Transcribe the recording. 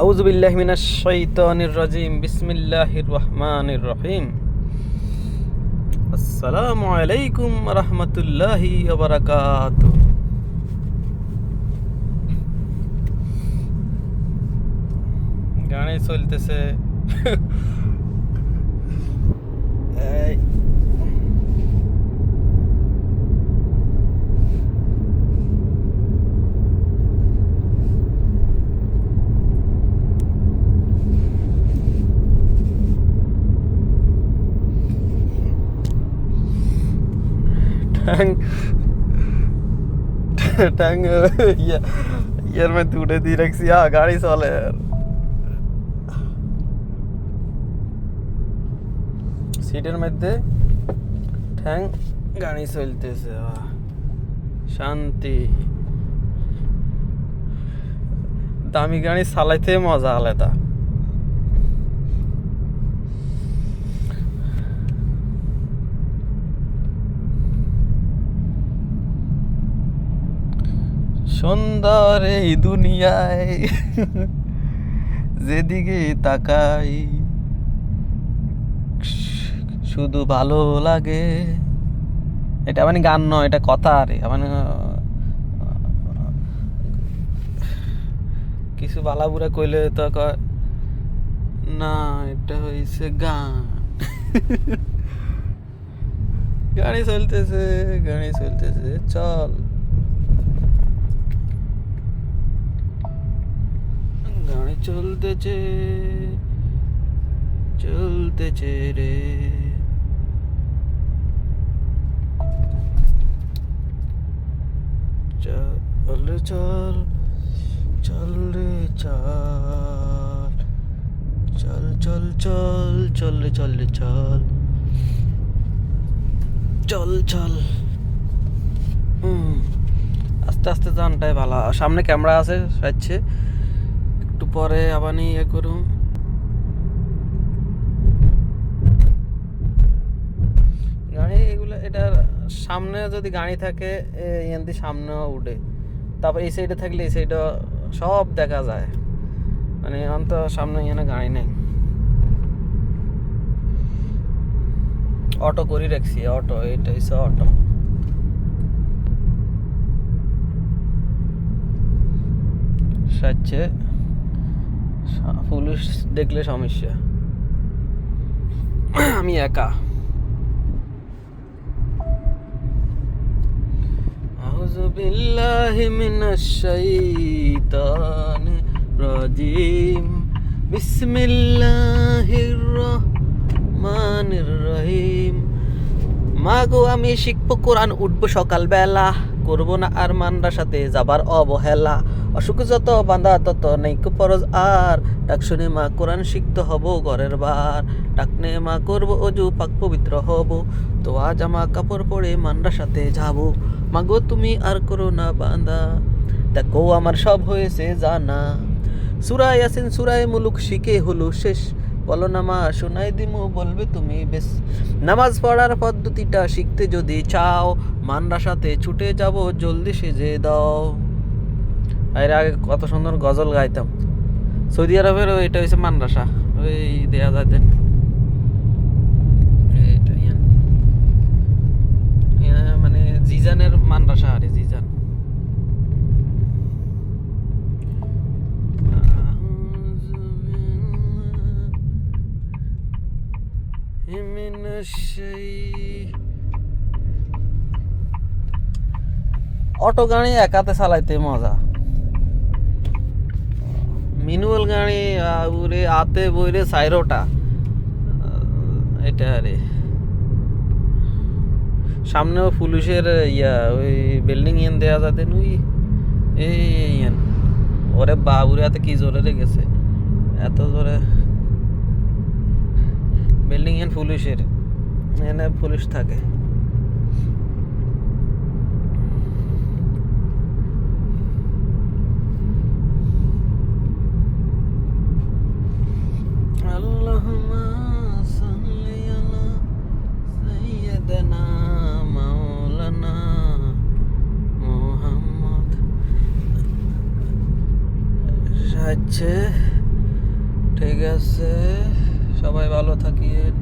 আউযু বিল্লাহি মিনাশ শাইতানির রাজিম বিসমিল্লাহির রহমানির রহিম আসসালামু আলাইকুম ওয়া রাহমাতুল্লাহি ওয়া বারাকাতুহু। গানে চলতেছে এই ঠ্যাং ঠ্যাং ইয়ার মধ্যে উঠে দিয়ে রাখছি। গাড়ি চলে সিটের মধ্যে ঠ্যাং, গাড়ি চলতেছে, শান্তি। দামি গাড়ি চালাইতে মজা আলাদা। সুন্দর এই দুনিয়ায় যেদিকে তাকাই শুধু ভালো লাগে। এটা মানে গান নয়, এটা কথা। আরে মানে কিছু বালাবুড়া কইলে তো কয় না, এটা হইছে গান। গাড়ি চলতেছে, গাড়ি চলতেছে, চল। গাড়ি চলতেছে চলতেছে রে, চল চল চল রে চল, চল চল চল চল রে চল রে চল, চল চল। আস্তে আস্তে জানটাই ভালো। সামনে ক্যামেরা আছে সাইছে, একটু পরে আবার ইয়ে করুম। গাড়ি এগুলো, এটার সামনে যদি গাড়ি থাকে এমনি সামনেও উঠে, তারপর এই সাইডে থাকলে এই সাইডে সব দেখা যায়। মানে এখন তো সামনে এখানে গাড়ি নেই। অটো করে রাখছি, অটো, এটা হচ্ছে অটো। সাচ্ছে পুলিশ দেখলে সমস্যা। আমি একা। আউযু বিল্লাহি মিনাশ শাইতানির রাজিম বিসমিল্লাহির রহমানির রহিম। মাগো আমি শিখবো কোরআন, উঠবো সকালবেলা, করবো না আর মানরা সাথে যাবার অবহেলা। অসুখ যত বাঁধা তত নেইকো ফরজ আর, ডাক শুনে মা কোরআন শিখতে হব ঘরের বার। ডাকনে মা করবো অজু, পাক পবিত্র হব, তো আজ আমা কাপড় পরে মানরা সাথে যাবো। মাগো তুমি আর করো না বাঁধা, দেখো আমার সব হয়েছে জানা। সূরা ইয়াসিন সূরা মুলুক শিখে হলো শেষ, বলো না মা শোনাই দিমু বলবে তুমি বেশ। নামাজ পড়ার পদ্ধতিটা শিখতে যদি চাও, মানরা সাথে ছুটে যাব জলদি সেজে দাও। এর আগে কত সুন্দর গজল গাইতাম। সৌদি আরবের এটা হচ্ছে মানরাসা, ওই দেয়া যায় দেন। মানে জিজানের মানরাসা, আরে জিজান। অটো গাড়ি একাতে চালাইতে মজা। মিনুয়াল গাড়ি উড়ে আতে বইরে সাইরোটা, এটা আরে সামনেও পুলিশের ওই বিল্ডিং ইয়ান দেয়া যাতে নুই এই ইয়ান। ওরে বাবুরে হাতে কি জোরে রেখেছে, এত জোরে বিল্ডিং ইয়ান পুলিশের, এনে পুলিশ থাকে। আল্লাহুম্মা সাল্লি আলা সাইয়্যিদিনা মাওলানা মুহাম্মদ। হচ্ছে ঠিক আছে, সবাই ভালো থাকিয়েন।